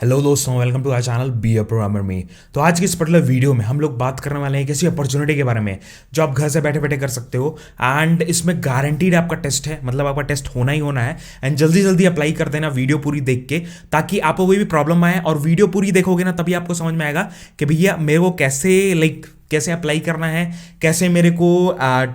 Hello दोस्तों, welcome to our channel be a programmer me. तो आज की इस पर्टिकुलर वीडियो में हम लोग बात करने वाले हैं किसी अपॉर्चुनिटी के बारे में जो आप घर से बैठे बैठे कर सकते हो। एंड इसमें गारंटीड आपका टेस्ट है, मतलब आपका टेस्ट होना ही होना है। एंड जल्दी जल्दी अप्लाई कर देना वीडियो पूरी देख के, ताकि आपको कोई भी प्रॉब्लम आए। और वीडियो पूरी देखोगे ना, तभी आपको समझ में आएगा कि भैया मेरे को कैसे अप्लाई करना है, कैसे मेरे को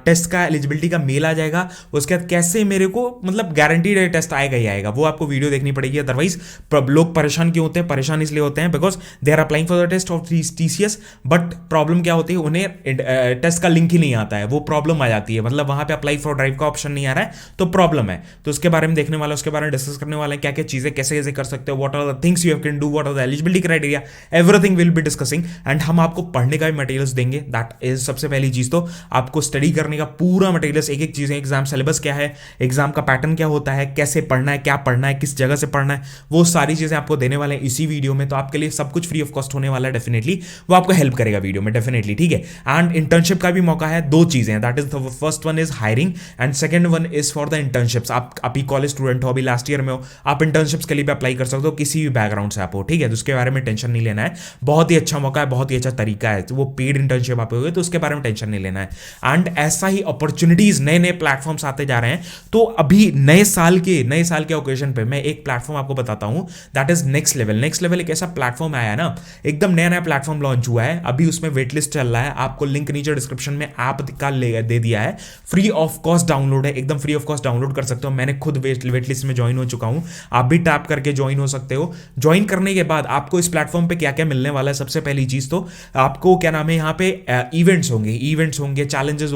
टेस्ट का एलिजिबिलिटी का मेल आ जाएगा, उसके बाद कैसे मेरे को मतलब गारंटीड टेस्ट आएगा ही आएगा। वो आपको वीडियो देखनी पड़ेगी, अदरवाइज लोग परेशान क्यों होते हैं? परेशान इसलिए होते हैं because they are applying for the test of TCS, but problem क्या होती है, उन्हें टेस्ट का लिंक ही नहीं आता है। वो प्रॉब्लम आ जाती है, मतलब वहां पे अप्लाई फॉर ड्राइव का ऑप्शन नहीं आ रहा है, तो प्रॉब्लम है। तो उसके बारे में देखने वाला, उसके बारे में डिस्कस करने वाले हैं, क्या क्या चीजें कैसे कैसे कर सकते हो, what are the things you can do, what are the eligibility criteria, everything will be discussing. And हम आपको पढ़ने का भी मटेरियल्स देंगे। दैट इज सबसे पहली चीज, तो आपको स्टडी करने का पूरा मटेरियल्स, एक एक चीजें, एग्जाम सिलेबस क्या है, एग्जाम का पैटर्न क्या होता है, कैसे पढ़ना है, क्या पढ़ना है, किस जगह से पढ़ना है, वो सारी चीजें आपको देने वाले हैं इसी वीडियो में। तो आपके लिए सब कुछ फ्री ऑफ कॉस्ट होने वाला है। डेफिनेटली वो आपको हेल्प करेगा वीडियो में, डेफिनेटली, ठीक है। एंड इंटर्नशिप का भी मौका है। दो चीजें हैं, that is the first one is hiring and second one is for the internships. आप अभी कॉलेज स्टूडेंट हो, अभी लास्ट ईयर में हो, आप इंटर्नशिप्स के लिए भी अप्लाई कर सकते हो, किसी भी बैकग्राउंड से आप हो, ठीक है। तो उसके बारे में टेंशन नहीं लेना है। बहुत ही अच्छा मौका है, बहुत ही अच्छा तरीका है। तो वो पेड इंटर्नशिप आप होगे तो उसके बारे में टेंशन नहीं लेना है। एंड ऐसा ही अपॉर्चुनिटीज, नए नए प्लेटफॉर्म्स आते जा रहे हैं। तो अभी नए साल के ओकेजन पे मैं एक प्लेटफॉर्म आपको बताता हूं, that is next level. Next level एक ऐसा प्लेटफॉर्म आया है ना, एकदम नया नया प्लेटफॉर्म लॉन्च हुआ है। अभी उसमें वेट लिस्ट चल रहा है। आपको लिंक नीचे डिस्क्रिप्शन में ऐप का दे दिया है, फ्री ऑफ कॉस्ट डाउनलोड है, एकदम फ्री ऑफ कॉस्ट डाउनलोड कर सकते हो। मैंने खुद वेट लिस्ट में ज्वाइन हो चुका हूं, आप भी टैप करके ज्वाइन हो सकते हो। ज्वाइन करने के बाद आपको इस प्लेटफॉर्म पे क्या क्या मिलने वाला है, सबसे पहली चीज तो आपको क्या नाम है, यहाँ पे इवेंट्स होंगे, चैलेंजेस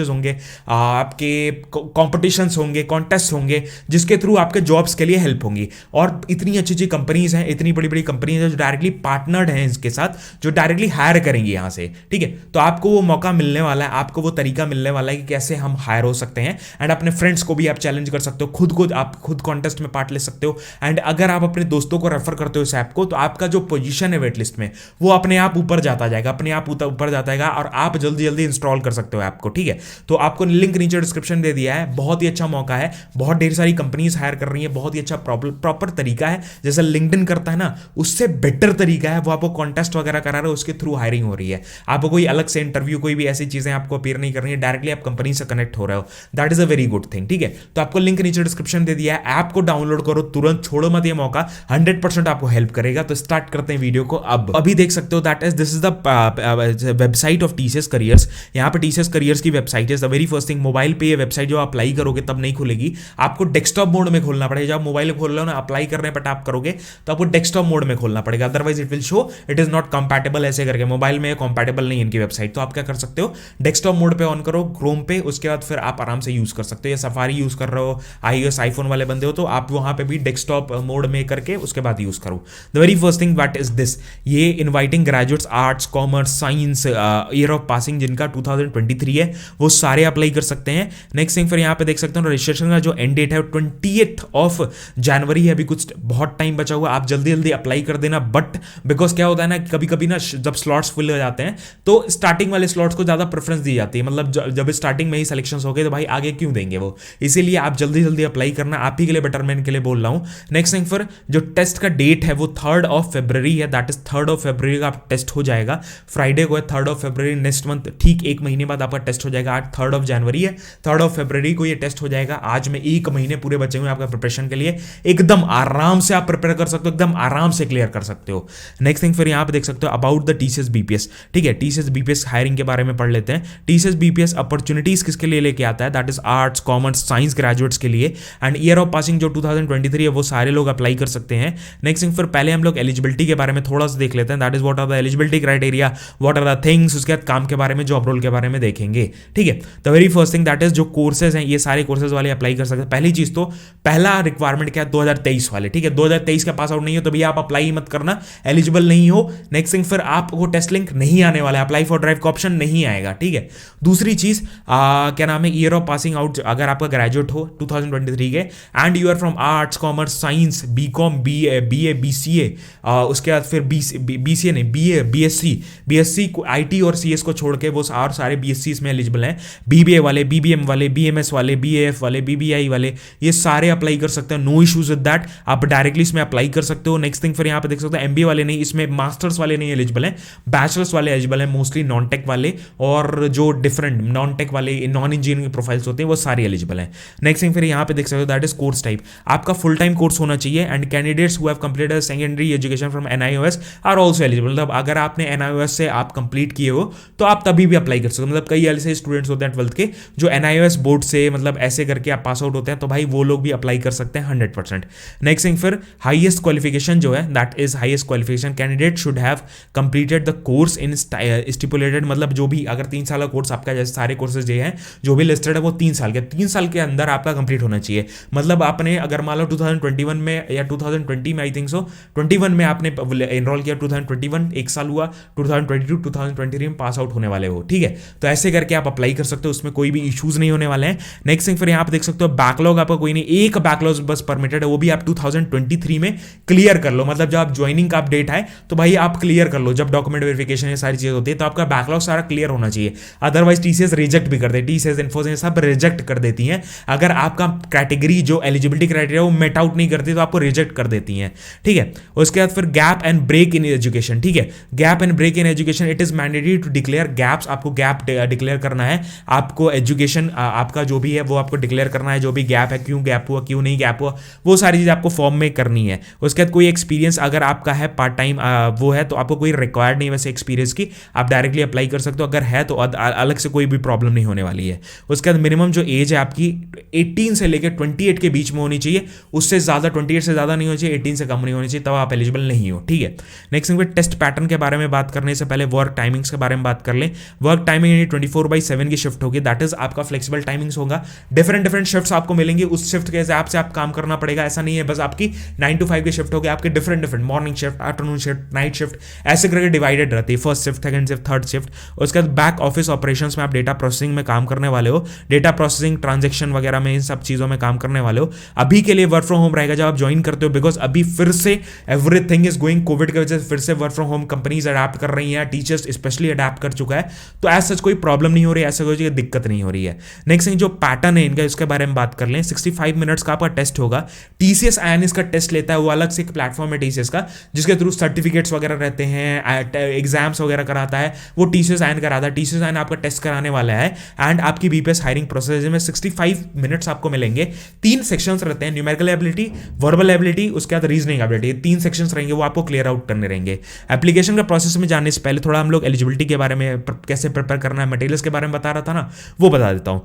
होंगे, आपके कॉम्पिटिशंस होंगे, कॉन्टेस्ट होंगे, जिसके थ्रू आपके जॉब्स के लिए हेल्प होंगी। और इतनी अच्छी अच्छी कंपनीज हैं, इतनी बड़ी बड़ी कंपनीज हैं जो डायरेक्टली पार्टनर्ड हैं इसके साथ, जो डायरेक्टली हायर करेंगे यहाँ से, ठीक है। तो आपको वो मौका मिलने वाला है, आपको वो तरीका मिलने वाला है कि कैसे हम हायर हो सकते हैं। एंड अपने फ्रेंड्स को भी आप चैलेंज कर सकते हो, आप खुद कॉन्टेस्ट में पार्ट ले सकते हो। एंड अगर आप अपने दोस्तों को रेफर करते हो इस ऐप को, तो आपका जो पोजीशन है वेट लिस्ट में, वो अपने आप ऊपर जाता जाएगा, अपने आप ऊपर जाता जाएगा, और आप जल्दी जल्दी इंस्टॉल कर सकते हो ऐप को, ठीक है। तो आपको लिंक नीचे डिस्क्रिप्शन दे दिया है। बहुत ही अच्छा मौका है, बहुत ढेर सारी कंपनीज हायर कर रही है, बहुत ही अच्छा प्रॉपर तरीका है, जैसे लिंक्डइन करता है ना, उससे बेटर तरीका है। वो आपको कॉन्टेस्ट वगैरह करा रहे हो, उसके थ्रू हायरिंग हो रही है। आपको कोई अलग से इंटरव्यू, कोई भी ऐसी चीजें आपको अपीयर नहीं कर रही है, डायरेक्टली आप कंपनी से कनेक्ट हो रहे हो। That is a very good thing, ठीक है। तो आपको लिंक नीचे डिस्क्रिप्शन दे दिया है, ऐप को डाउनलोड करो तुरंत, छोड़ो मत ये मौका, 100% आपको हेल्प करेगा। तो स्टार्ट करते हैं वीडियो को। अब अभी देख सकते हो, that is this is the website of TCS careers. यहाँ पे टीसीएस करियर्स की वेबसाइट है। The very first thing, mobile पे ये वेबसाइट जो अप्लाई करोगे तब नहीं खुलेगी, आपको डेस्कटॉप मोड में खोलना पड़ेगा। जब मोबाइल खोल रहे हो ना, अप्लाई करने पर टैप करोगे तो आपको डेस्कटॉप मोड में खोलना पड़ेगा, otherwise it will show it is not compatible, ऐसे करके। मोबाइल में कंपैटिबल नहीं इनकी वेबसाइट। तो आप क्या कर सकते हो, डेस्कटॉप मोड पे ऑन करो क्रोम पे, उसके बाद फिर आप आराम से यूज कर सकते हो। या सफारी यूज कर रहे हो, iOS आईफोन वाले बंदे हो, तो आप वहां पे भी डेस्कटॉप मोड में करके उसके बाद यूज करो। The very first thing that is this, ये inviting graduates arts commerce science year of passing जिनका 2023 है, वो सारे अप्लाई कर सकते हैं। नेक्स्ट थिंग, फिर यहाँ पे देख सकते हो रजिस्ट्रेशन का जो एंड डेट है 20 जनवरी है। अभी कुछ बहुत टाइम बचा हुआ, आप जल्दी जल्दी अप्लाई कर देना। बट बिकॉज क्या होता है ना, कभी कभी ना जब स्लॉट्स फुल हो जाते हैं तो स्टार्टिंग वाले स्लॉट्स को ज्यादा प्रेफरेंस दी जाती है। मतलब जब स्टार्टिंग में ही सिलेक्शन हो गए तो भाई आगे क्यों देंगे वो, इसीलिए आप जल्दी जल्दी अप्लाई करना, आप ही के लिए बेटरमेंट के लिए बोल रहा हूं। नेक्स्ट थिंग, फिर जो टेस्ट का डेट है वो 3 फरवरी है, दैट इज 3 फरवरी का टेस्ट हो जाएगा। फ्राइडे को है 3 फरवरी, नेक्स्ट मंथ ठीक एक महीने बाद आपका टेस्ट हो जाएगा। आज 3 जनवरी है, 3 फरवरी को ये टेस्ट हो जाएगा। आज में 1 महीने पूरे बचे हुए आपका प्रिपरेशन के लिए, एकदम आराम से आप प्रिपेयर कर सकते हो, एकदम आराम से क्लियर कर सकते हो। नेक्स्ट थिंग, फिर यहाँ पे देख सकते हो अबाउट द टीसीएस बीपीएस, ठीक है। टीसीएस बीपीएस हायरिंग के बारे में पढ़ लेते हैं। टीसीएस बीपीएस अपॉर्चुनिटीज किसके लिए लेके आता है, that is arts commerce science graduates के लिए। एंड ईयर ऑफ पासिंग जो 2023 है वो सारे लोग अप्लाई कर सकते हैं। नेक्स्ट थिंग, फिर पहले हम लोग एलिजिबिलिटी के बारे में थोड़ा सा देख लेते हैं, that is what are the eligibility criteria, what are the things. उसके बाद काम के बारे में, जॉब रोल के बारे में देखेंगे, ठीक है। The very first thing, that is जो कोर्सेज हैं, ये सारे कोर्सेज वाले अप्लाई कर सकते हैं। पहली चीज तो पहला रिक्वायरमेंट क्या है, 2023 वाले, ठीक है। 2023 का पास आउट नहीं हो तो भैया आप अप्लाई मत करना, एलिजिबल नहीं हो। नेक्स्ट थिंग, फिर आपको टेस्ट लिंक नहीं आने वाला है, अप्लाई फॉर ड्राइव का ऑप्शन नहीं आएगा, ठीक है। दूसरी चीज क्या नाम है, ईयर ऑफ पासिंग आउट, अगर आपका ग्रेजुएट हो 2023 के and you are from arts commerce science BCom BA BCA, उसके बाद फिर बीसीए नहीं बीए बीएससी आईटी और सीएस को छोड़ के वो और सारे बीएससी इसमें एलिजिबल हैं। बीबीए वाले, बीबीएम वाले, बीएमएस वाले, बीएएफ वाले, बीबीआई वाले, ये सारे अप्लाई कर सकते हैं। नो इश्यूज विद दैट, आप डायरेक्टली इसमें अप्लाई कर सकते हो। नेक्स्ट थिंग फिर यहाँ पे देख सकते हो एमबीए वाले नहीं, इसमें मास्टर्स वाले नहीं एलिजिबल हैं, बैचलर्स वाले एलिजिबल हैं, मोस्टली नॉन टेक वाले और जो डिफरेंट नॉन टेक वाले नॉन इंजीनियरिंग प्रोफाइल्स होते हैं वो सारे एलिजिबल हैं। नेक्स्ट थिंग फिर यहाँ पे देख सकते हो दैट इज कोर्स टाइप, आपका फुल टाइम कोर्स होना चाहिए and candidates who have completed secondary education from NIOS are also eligible. मतलब अगर आपने एनआईओएस से आप कंप्लीट किए हो तो आप तभी भी अप्लाई कर सकते हो। मतलब कई ऐसे स्टूडेंट्स होते हैं 12th के जो एनआईओएस बोर्ड से मतलब ऐसे करके आप पास आउट होते हैं, तो भाई वो लोग भी अप्लाई कर सकते हैं 100%। नेक्स्ट थिंग फिर हाईएस्ट क्वालिफिकेशन जो है that is highest qualification candidate should have completed the course in stipulated, मतलब जो भी अगर 3 साल का कोर्स आपका, जैसे सारे कोर्सेज ये हैं जो भी लिस्टेड है वो 3 साल के, 3 साल के अंदर आपका कंप्लीट होना चाहिए। मतलब आपने अगर मान लो 2021 में या 2020 में आई थिंक सो 21 में आपने एनरोल किया, 2021 एक साल हुआ, 2022 2023 में पास आउट होने वाले हो, ठीक है। तो ऐसे करके आप अप्लाई कर सकते हो, उसमें कोई भी इश्यूज नहीं होने वाले हैं। नेक्स्ट थिंग फिर यहाँ पे देख सकते हो बैकलॉग आपका कोई नहीं, एक बैकलॉग बस परमिटेड है, वो भी आप 2023 में क्लियर कर लो। मतलब जब आप ज्वाइनिंग का अपडेट है तो भाई आप क्लियर कर लो, जब डॉक्यूमेंट वेरिफिकेशन ये सारी चीजें होती है तो आपका बैकलॉग सारा क्लियर होना चाहिए। अदरवाइज टीसीएस रिजेक्ट भी कर दे, टीसीएस इन्फोसिस सब रिजेक्ट कर देती हैं। अगर आपका कैटेगरी जो एलिजिबिलिटी क्राइटेरिया वो मेट आउट नहीं करती तो आपको रिजेक्ट कर देती हैं, ठीक है। उसके बाद फिर gap and break in education, ठीक है। Gap and break in education, it is mandatory to declare gaps, आपको गैप डिक्लेयर करना है, आपको एजुकेशन आपका जो भी है वो आपको डिक्लेयर करना है, जो भी गैप है, क्यों गैप हुआ, क्यों नहीं गैप हुआ, वो सारी चीज़ आपको फॉर्म में करनी है। उसके बाद कोई एक्सपीरियंस अगर आपका है पार्ट टाइम वो है तो आपको कोई रिक्वायर्ड नहीं वैसे एक्सपीरियंस की, आप डायरेक्टली अप्लाई कर सकते हो, अगर है तो अलग से कोई भी प्रॉब्लम नहीं होने वाली है। उसके बाद मिनिमम जो एज है आपकी 18 से लेकर 28 के बीच में होनी चाहिए, उससे ज़्यादा 28 से ज़्यादा नहीं होनी चाहिए, 18 से कम नहीं होनी चाहिए, तब आप एलिजिबल नहीं हो, ठीक है। नेक्स्ट थिंग टेस्ट पैटर्न के बारे में बात करने से पहले वर्क टाइमिंग्स के बारे में बात कर लें। वर्क टाइमिंग 24/7 की शिफ्ट होगी, दैट इज आपका फ्लेक्सिबल टाइमिंग्स होगा, डिफरेंट शिफ्ट्स आपको मिलेंगी, उस शिफ्ट के हिसाब से आप काम करना पड़ेगा। ऐसा नहीं है बस आपकी 9 to 5 की शिफ्ट होगी, आपके different morning shift, afternoon shift, night shift, ऐसे करके डिवाइडेड रहती है, first shift, second shift, third shift. उसके बाद बैक ऑफिस ऑपरेशंस में आप डेटा प्रोसेसिंग में काम करने वाले हो, डेटा प्रोसेसिंग, ट्रांजेक्शन वगैरह में इन सब चीज़ों में काम करने वाले हो। अभी के लिए वर्क फ्रॉम होम रहेगा जब आप ज्वाइन करते हो, बिकॉज अभी फिर से एवरीथिंग इज गोइंग, कोविड की वजह से फिर से work from home companies adapt कर रही हैं, टीचर्स स्पेशली अडैप्ट कर चुका है, तो ऐसा कोई प्रॉब्लम नहीं हो रही है, ऐसा कोई दिक्कत नहीं हो रही है। नेक्स्ट थिंग जो पैटर्न है इनका, इसके बारे में बात कर लें। 65 मिनट्स का आपका टेस्ट होगा, टीसीएस आयन इसका टेस्ट लेता है, वो अलग से एक प्लेटफॉर्म है टीसीएस का जिसके थ्रू सर्टिफिकेट्स वगैरह रहते हैं, एग्जाम्स वगैरह कराता है, वो टीसीएस आयन कराता है। टीसीएस आयन आपका टेस्ट कराने वाला है एंड आपकी बीपीएस हायरिंग प्रोसेस में 65 मिनट्स आपको मिलेंगे। 3 सेक्शंस रहते हैं, न्यूमेरिकल एबिलिटी, वर्बल एबिलिटी, उसके बाद रीजनिंग एबिलिटी, 3 सेक्शंस रहेंगे, वो आपको क्लियर आउट करने रहेंगे। एप्लीकेशन का प्रोसेस में जाने से पहले थोड़ा हम लोग एलिजिबिलिटी के बारे में, कैसे प्रिपेयर करना है, मटेरियल्स के बारे में बता रहा था ना, वो बता देता हूं।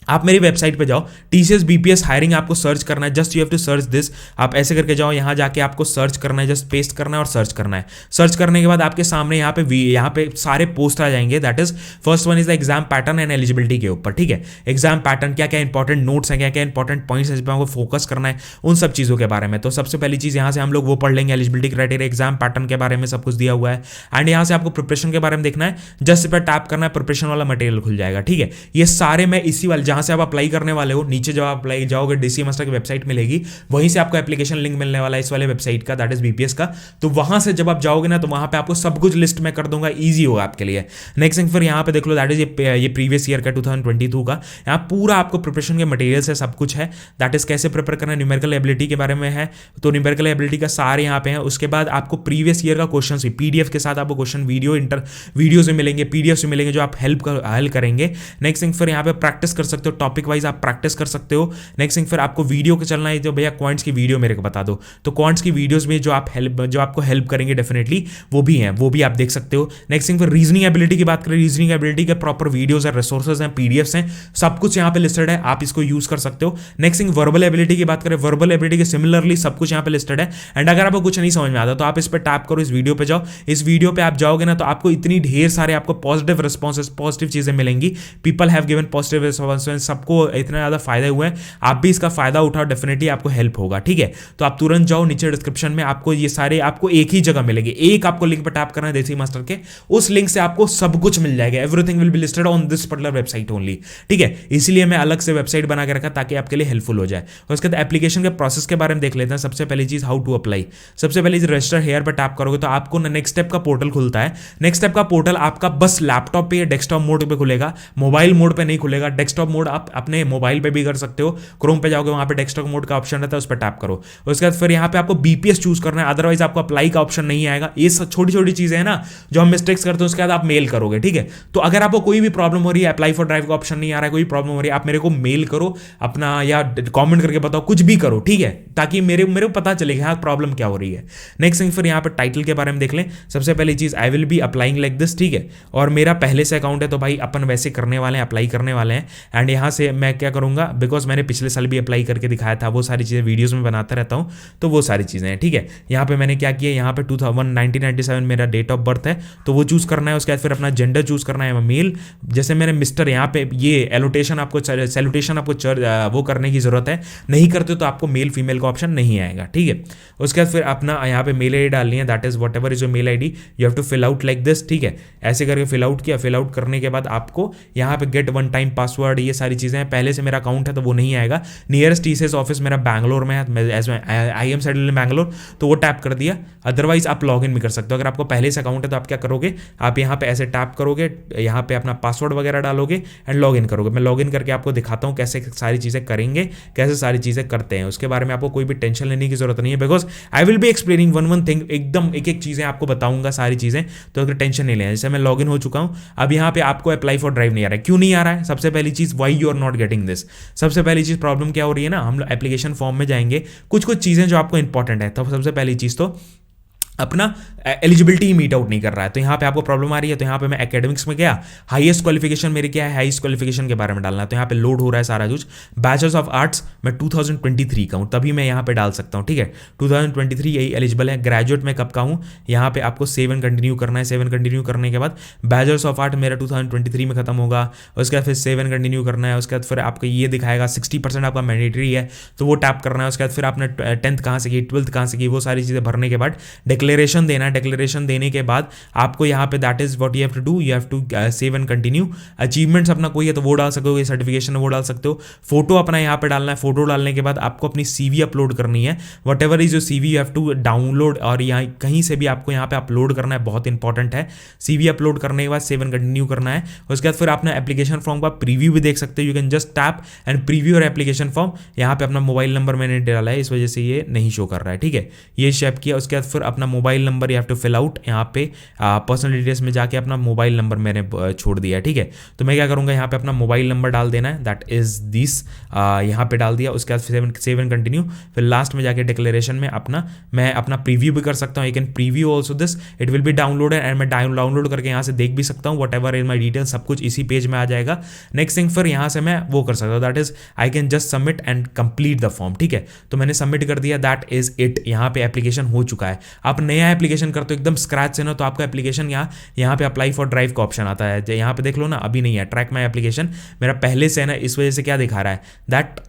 आप मेरी वेबसाइट पे जाओ, टीसीएस बीपीएस हायरिंग आपको सर्च करना है, just you have to search this. आप ऐसे करके जाओ, यहाँ जाके आपको सर्च करना है, जस्ट पेस्ट करना है और सर्च करना है। सर्च करने के बाद आपके सामने यहाँ पे सारे पोस्ट आ जाएंगे, that is first one is the exam pattern and eligibility के ऊपर, ठीक है। एग्जाम पैटर्न, क्या क्या इंपॉर्टेंट नोट्स हैं, क्या क्या इंपॉर्टेंट पॉइंट्स हैं जिस पर आपको फोकस करना है, उन सब चीज़ों के बारे में। तो सबसे पहली चीज़ यहाँ से हम लोग वो पढ़ लेंगे, एलिजिबिलिटी क्राइटेरिया, एग्जाम पैटर्न के बारे में सब कुछ दिया हुआ है। एंड यहाँ से आपको प्रिपरेशन के बारे में देखना है, जस्ट इस पर टैप करना है, प्रिपरेशन वाला मटेरियल खुल जाएगा, ठीक है। ये सारे मैं इसी वाले जहाँ से आप अप्लाई करने वाले हो, नीचे जब आप अप्लाई जाओगे डीसी मास्टर की वेबसाइट मिलेगी, वहीं से आपको एप्लीकेशन लिंक मिलने वाला है इस वाले वेबसाइट का, दैट इज बीपीएस का। तो वहां से जब आप जाओगे ना तो वहां पे आपको सब कुछ लिस्ट में कर दूंगा, इजी होगा आपके लिए। नेक्स्ट थिंग फिर यहाँ पे देख लो, दैट इज ये प्रीवियस ईयर का 2022 का, यहाँ पूरा आपको प्रिपरेशन के मटेरियल्स है, सब कुछ है, दैट इज कैसे प्रिपेयर करना है, न्यूमेरिकल एबिलिटी के बारे में है, तो न्यूमेरिकल एबिलिटी का सारे यहाँ पे है। उसके बाद आपको प्रीवियस ईयर का क्वेश्चन भी पीडीएफ के साथ आपको क्वेश्चन वीडियोज में मिलेंगे, पीडीएफ में मिलेंगे जो आप हेल्प करेंगे। नेक्स्ट थिंग फिर यहाँ पे प्रैक्टिस कर सकते हो, टॉपिक वाइज आप प्रैक्टिस कर सकते हो। नेक्स्ट थिंग फिर आपको वीडियो के चलना है, जो भैया क्वांट्स की वीडियो मेरे को बता दो, तो क्वांट्स की वीडियोस में जो आपको हेल्प करेंगे डेफिनेटली वो भी हैं, वो भी आप देख सकते हो। नेक्स्ट थिंग फिर रीजनिंग एबिलिटी की बात करें, रीजनिंग एबिलिटी के प्रॉपर वीडियोस है, रिसोर्सेज हैं, पीडीएफ्स हैं, सब कुछ यहाँ पे लिस्टेड है, आप इसको यूज कर सकते हो। नेक्स्ट थिंग वर्बल एबिलिटी की बात करें, वर्बल एबिलिटी के सिमिलरली सब कुछ यहाँ पे लिस्टेड है। एंड अगर आपको कुछ नहीं समझ में आता तो आप इस पर टैप करो, इस वीडियो पे जाओ, इस वीडियो पे आप जाओगे ना तो आपको इतनी ढेर सारे आपको पॉजिटिव रिस्पॉन्सेज, पॉजिटिव चीजें मिलेंगी, people have given positive response, वजह से सबको इतना ज़्यादा फायदा हुआ है, आप भी इसका फायदा उठाओ, डेफिनेटली आपको हेल्प होगा, ठीक है। तो आप तुरंत जाओ, नीचे डिस्क्रिप्शन में आपको ये सारे आपको एक ही जगह मिलेंगे, एक आपको लिंक पर टैप करना है देसी मास्टर के, उस लिंक से आपको सब कुछ मिल जाएगा, everything will be listed on this particular website only, ठीक है। इसलिए मैं अलग से वेबसाइट बना के रखा ताकि आपके लिए हेल्पफुल हो जाए। और उसके बाद एप्लीकेशन के प्रोसेस के बारे में देख लेते हैं। सबसे पहली चीज हाउ टू अप्लाई। सबसे पहले रजिस्टर हेयर पर टैप करोगे तो आपको नेक्स्ट स्टेप का पोर्टल खुलता है। नेक्स्ट स्टेप का पोर्टल आपका बस लैपटॉप पे या डेस्कटॉप मोड पे खुलेगा, मोबाइल मोड पे नहीं खुलेगा। डेस्कटॉप मोड आप अपने मोबाइल पे भी कर सकते हो, क्रोम पे जाओगे वहां पे डेस्कटॉप मोड का ऑप्शन रहता है, उस पर टैप करो। उसके बाद फिर यहाँ पे आपको बीपीएस चूज करना है, अदरवाइज आपको अप्लाई का ऑप्शन नहीं आएगा। ये छोटी छोटी चीजें हैं ना जो हम मिस्टेक्स करते हैं, उसके बाद आप मेल करोगे, ठीक है। तो अगर आपको कोई भी प्रॉब्लम हो रही है, अप्लाई फॉर ड्राइव का ऑप्शन नहीं आ रहा है, कोई प्रॉब्लम हो रही है, आप मेरे को मेल करो अपना, या कमेंट करके बताओ, कुछ भी करो, ठीक है, ताकि मेरे को पता चले कि हाँ प्रॉब्लम क्या हो रही है। नेक्स्ट थिंग फिर यहाँ पे टाइटल के बारे में देख लें। सबसे पहली चीज I will be applying like this, ठीक है। और मेरा पहले से अकाउंट है तो भाई अपन वैसे करने वाले हैं, अप्लाई करने वाले हैं। एंड यहाँ से मैं क्या करूंगा, बिकॉज मैंने पिछले साल भी अप्लाई करके दिखाया था, वो सारी चीजें वीडियोज में बनाता रहता हूँ, तो वो सारी चीजें हैं, ठीक है। यहाँ पे मैंने क्या किया, यहाँ पे 1997 मेरा डेट ऑफ बर्थ है, तो वो चूज करना है। उसके बाद फिर अपना जेंडर चूज करना है, मेल। जैसे मैंने मिस्टर यहाँ पे ये एलोटेशन आपको सैल्यूटेशन आपको वो करने की जरूरत है, नहीं करते तो आपको मेल फीमेल का ऑप्शन नहीं आएगा, ठीक है। उसके बाद फिर अपना यहाँ पे मेल आईडी डालनी है, that is whatever is your mail ID, you have to fill out like this, ठीक है। ऐसे करके फिल आउट किया। फिल आउट करने के बाद आपको यहाँ पे गेट वन टाइम पासवर्ड, ये सारी चीजें हैं। पहले से मेरा अकाउंट है तो वो नहीं आएगा। नियरेस्ट टीसीएस ऑफिस मेरा बैंगलोर में है, I am settled in Bangalore, तो वो टैप कर दिया। अदरवाइज आप लॉग इन भी कर सकते हो। अगर आपको पहले से अकाउंट है तो आप क्या करोगे, आप यहाँ पे ऐसे टैप करोगे, यहाँ पे अपना पासवर्ड वगैरह डालोगे एंड लॉग इन करोगे। मैं लॉग इन करके आपको दिखाता हूँ कैसे सारी चीजें करेंगे, कैसे सारी चीजें करते हैं। उसके बारे में आपको कोई भी टेंशन लेने की जरूरत नहीं है, because I will be explaining one thing, एकदम एक एक चीजें आपको बताऊंगा सारी चीजें, तो अगर टेंशन नहीं लेना। जैसे मैं लॉग इन हो चुका हूँ, अब यहाँ पे आपको अप्लाई फॉर ड्राइव नहीं आ रहा है। क्यों नहीं आ रहा है? सबसे पहली चीज, why you are not getting this. सबसे पहली चीज प्रॉब्लम क्या हो रही है ना, हम एप्लीकेशन फॉर्म में जाएंगे, कुछ कुछ चीजें जो आपको इंपॉर्टेंट है। तो सबसे पहली चीज तो अपना एलिजिबिलिटी मीट आउट नहीं कर रहा है, तो यहाँ पे आपको प्रॉब्लम आ रही है। तो यहाँ पे मैं एकेडमिक्स में गया, हाईएस्ट क्वालिफिकेशन मेरी क्या है, हाईएस्ट क्वालिफिकेशन के बारे में डालना है। तो यहाँ पे लोड हो रहा है सारा कुछ। बैचलर्स ऑफ आर्ट्स मैं 2023 का हूँ, तभी मैं यहाँ पे डाल सकता हूँ, ठीक है। 2023 यही एलिजिबल है। ग्रेजुएट में कब का हूँ, यहाँ पे आपको 7 कंटिन्यू करना है। 7 कंटिन्यू करने के बाद बैचलर्स ऑफ आर्ट मेरा 2023 में खत्म होगा। उसके बाद फिर 7 कंटिन्यू करना है। उसके बाद फिर आपको ये दिखाएगा 60% आपका मैंडेटरी है, तो वो टैप करना है। उसके बाद फिर आपने 10th कहाँ से की, 12th कहाँ से की, वो सारी चीज़ें भरने के बाद डिक्लेरेशन देना है। डिक्लेरेशन देने के बाद आपको यहाँ पे that is what you have to do, you have to save and continue. Achievements अपना कोई है तो वो डाल सकते हो, सर्टिफिकेशन वो डाल सकते हो। फोटो अपना यहाँ पे डालना है। फोटो डालने के बाद आपको अपनी सीवी अपलोड करनी है। Whatever is your CV you have to download, और यहाँ कहीं से भी आपको यहाँ पे अपलोड करना है, बहुत इंपॉर्टेंट है। सीवी अपलोड करने के बाद 7 कंटिन्यू करना है। उसके बाद फिर आपने एप्लीकेशन फॉर्म का प्रीव्यू भी देख सकते हो। You can just tap and preview और एप्लीकेशन फॉर्म। यहाँ पे अपना मोबाइल नंबर मैंने डाला है, इस वजह से ये नहीं शो कर रहा है, ठीक है। ये शेप किया। उसके बाद फिर अपना mobile number you have to fill out. यहाँ पे पर्सनल डिटेल्स में जाके अपना मोबाइल नंबर मैंने छोड़ दिया, ठीक है। तो मैं क्या करूँगा, यहाँ पे अपना मोबाइल नंबर डाल देना है, दैट इज दिस, यहाँ पे डाल दिया। उसके बाद 7 कंटिन्यू। फिर लास्ट में जाके डिक्लेरेशन में मैं अपना प्रीव्यू भी कर सकता हूँ। You can preview also this, it will be downloaded and मैं डाउनलोड करके यहाँ से देख भी सकता हूँ। What ever in my details सब कुछ इसी पेज में आ जाएगा। नेक्स्ट थिंग फिर यहाँ से मैं वो कर सकता हूँ, that is I can just submit and complete the form, ठीक है। तो मैंने सबमिट कर दिया, दैट इज इट। यहाँ पे एप्लीकेशन हो चुका है। आप नया एप्लीकेशन करते हो एकदम स्क्रैच से ना, तो आपका एप्लीकेशन यहाँ पे अप्लाई फॉर ड्राइव का ऑप्शन आता है। यहाँ पे देख लो ना, अभी नहीं है। ट्रैक माई एप्लीकेशन मेरा पहले से है ना, इस वजह से क्या दिखा रहा है दैट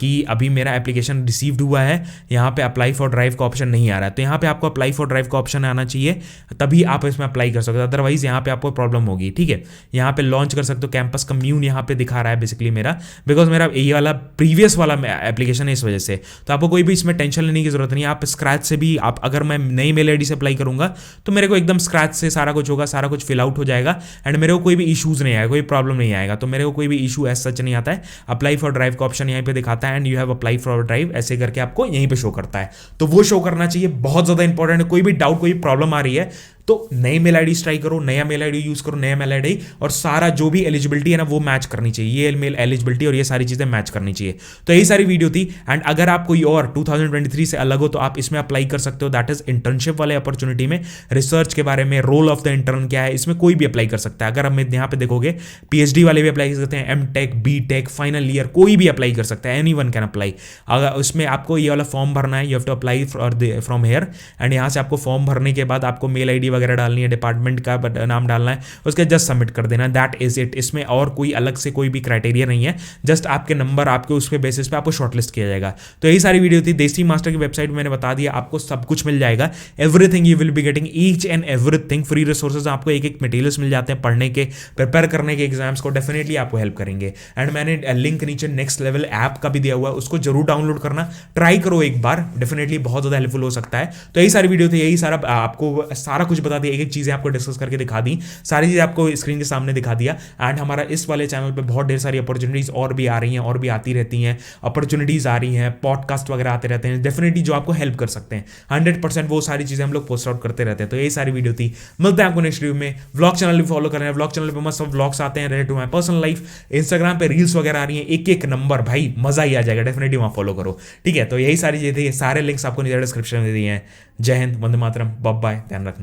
कि अभी मेरा एप्लीकेशन रिसीव्ड हुआ है। यहाँ पे अप्लाई फॉर ड्राइव का ऑप्शन नहीं आ रहा है। तो यहाँ पे आपको अप्लाई फॉर ड्राइव का ऑप्शन आना चाहिए, तभी आप इसमें अप्लाई कर सकते हो, अदरवाइज यहाँ पे आपको प्रॉब्लम होगी, ठीक है। यहाँ पे लॉन्च कर सकते हो। कैंपस कम्यून यहाँ पे दिखा रहा है बेसिकली मेरा, बिकॉज मेरा ये वाला प्रीवियस वाला एप्लीकेशन है, इस वजह से। तो आपको कोई भी इसमें टेंशन लेने की जरूरत नहीं है। आप स्क्रैच से भी, आप अगर मैं नई मेल आईडी से अप्लाई करूंगा तो मेरे को एकदम स्क्रैच से सारा कुछ होगा, सारा कुछ फिल आउट हो जाएगा एंड मेरे को कोई भी इशूज नहीं आएगा, कोई प्रॉब्लम नहीं आएगा। तो मेरे को कोई भी इशू एज सच नहीं आता है। अप्लाई फॉर ड्राइव का ऑप्शन यहाँ पे दिखाता है and you have apply for drive, ऐसे करके आपको यहीं पे शो करता है। तो वो शो करना चाहिए, बहुत ज्यादा इंपॉर्टेंट है। कोई भी डाउट, कोई प्रॉब्लम आ रही है तो नई मेल आईडी ट्राई करो, नया मेल आईडी यूज करो, नया मेल आईडी, और सारा जो भी एलिजिबिलिटी है ना वो मैच करनी चाहिए। ये मेल एलिजिबिलिटी और ये सारी चीजें मैच करनी चाहिए। तो यही सारी वीडियो थी। एंड अगर आप कोई और 2023 से अलग हो तो आप इसमें अप्लाई कर सकते हो, दैट इज इंटर्नशिप वाले अपॉर्चुनिटी में। रिसर्च के बारे में, रोल ऑफ द इंटर्न क्या है, इसमें कोई भी अप्लाई कर सकता है। अगर हम यहाँ पे देखोगे, पीएचडी वाले भी अप्लाई कर सकते हैं, एमटेक, बीटेक, फाइनल ईयर, कोई भी अप्लाई कर सकता है, एनीवन कैन अप्लाई। अगर उसमें आपको ये वाला फॉर्म भरना है, you have to apply from here, and यहाँ से आपको फॉर्म भरने के बाद आपको मेल आईडी वगैरह डालनी है, डिपार्टमेंट का नाम डालना है, उसके जस्ट सबमिट कर देना, दैट इज इट। इसमें और कोई अलग से कोई भी क्राइटेरिया नहीं है, जस्ट आपके नंबर आपके उसके बेसिस पे आपको शॉर्टलिस्ट किया जाएगा। तो यही सारी वीडियो थी। देसी मास्टर की वेबसाइट में मैंने बता दिया, आपको सब कुछ मिल जाएगा, everything you will be getting, each and everything, free resources आपको एक एक मटेरियल्स मिल जाते हैं पढ़ने के, प्रिपेयर करने के एग्जाम्स को, डेफिनेटली आपको हेल्प करेंगे। एंड मैंने लिंक नीचे नेक्स्ट लेवल ऐप का भी दिया हुआ है, उसको जरूर डाउनलोड करना, ट्राई करो एक बार, डेफिनेटली बहुत ज़्यादा हेल्पफुल हो सकता है। तो यही सारी वीडियो थी, यही सारा आपको सारा कुछ बता दिया, एक एक चीज़ें आपको डिस्कस करके दिखा दी, सारी चीज़ें आपको स्क्रीन के सामने दिखा दिया। एंड हमारा इस वाले चैनल पे बहुत ढेर सारी अपॉर्चुनिटीज़ और भी आ रही हैं, और भी आती रहती हैं, अपॉर्चुनिटीज़ आ रही हैं, पॉडकास्ट वगैरह आते रहते हैं, डेफिनेटली जो आपको हेल्प कर सकते हैं 100%, वो सारी चीज़ें हम लोग पोस्ट आउट करते रहते हैं। तो यही सारी वीडियो थी, मिलते हैं आपको नेक्स्ट वीडियो में। व्लॉग चैनल भी फॉलो कर रहे हैं, व्लॉग चैनल पे मस्त व्लॉग्स आते हैं related to my personal life, Instagram पे रील्स वगैरह आ रही हैं, एक एक नंबर, भाई मजा ही आ जाएगा, डेफिनेटली वहाँ फॉलो करो, ठीक है। तो यही सारी चीज़ें थी, सारे लिंक्स आपको नीचे डिस्क्रिप्शन में दे दिए हैं। जय हिंद, वंदे मातरम, बाय बाय, ध्यान रखना।